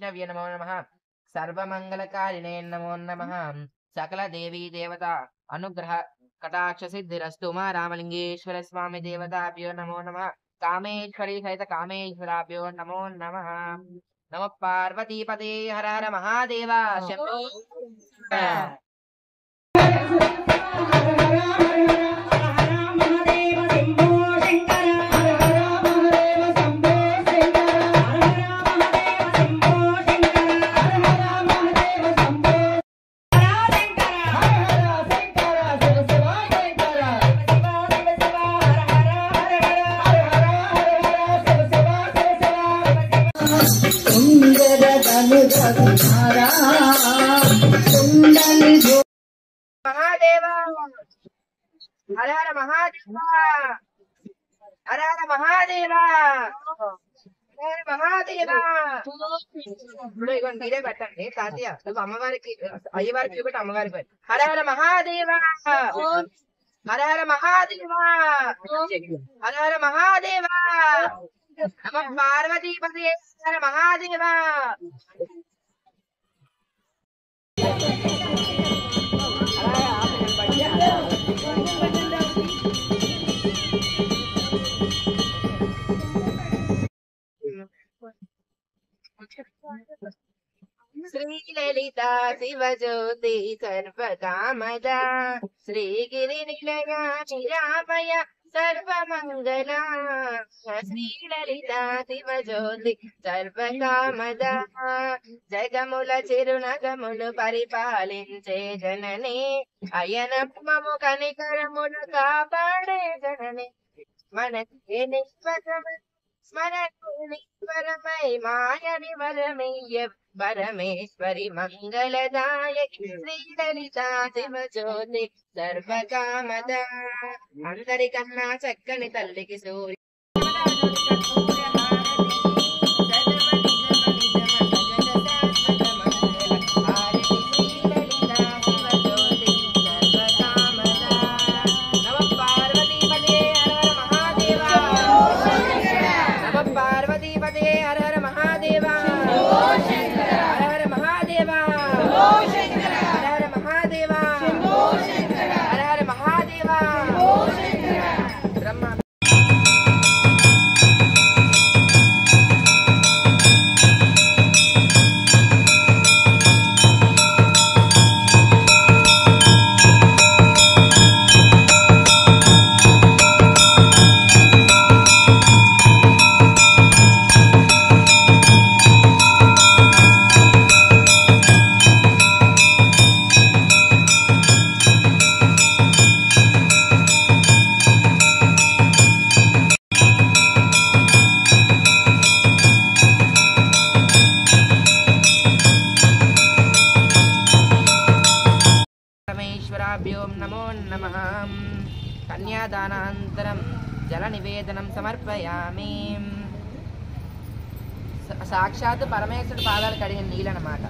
వైష్ణవ్య నమో నమః సర్వమంగళకారిణే నమో నమః సకల దేవీ దేవత అనుగ్రహ కటాక్ష సిద్ధిరస్తు మా రామలింగేశ్వర స్వామి దేవతాభ్యో నమో నమః కామేశ్వరి సహిత కామేశ్వరాభ్యో నమో నమః నమ పార్వతీపదే హర హర మహాదేవ శంభో మహాదేవ హర హర మహాదేవ హర హర మహాదేవ హర మహాదేవ ఇప్పుడు ఇగోండి మీరే పెట్టండి తాతయ్య నువ్వు అమ్మవారికి అయ్యవారికి ఒకటి అమ్మవారికి హర హర మహాదేవ హర హర మహాదేవ హర హర మహాదేవ నమ పార్వతీపదే హర మహాదేవ శ్రీలలిత శివజ్యోతి సర్వకామద శ్రీగిరి నిలయ నిరామయ సర్వమంగళ శ్రీలలిత శివజ్యోతి సర్వకామద జగముల చిరునగములు పరిపాలించే జనని అయనత్మము కనికరములు కాపాడే జనని మనకి స్మరణీశ్వరమై మాయని వరమయ్య పరమేశ్వరి మంగళదాయకి శ్రీలలిత శివజ్యోతి సర్వకామద అందరికన్నా చక్కని తల్లికి సూర్య పార్వతీపదే హర హర మహాదేవ హర హర మహాదేవ హర హర మహాదేవ హర హర మహాదేవ బ్రహ్మ పరమేశ్వరాభ్యో నమో నమః కన్యాదానానంతరం జల నివేదనం సమర్పయామి సాక్షాత్ పరమేశ్వరుడు పాదాలు కడిగిన నీళ్ళు అన్నమాట.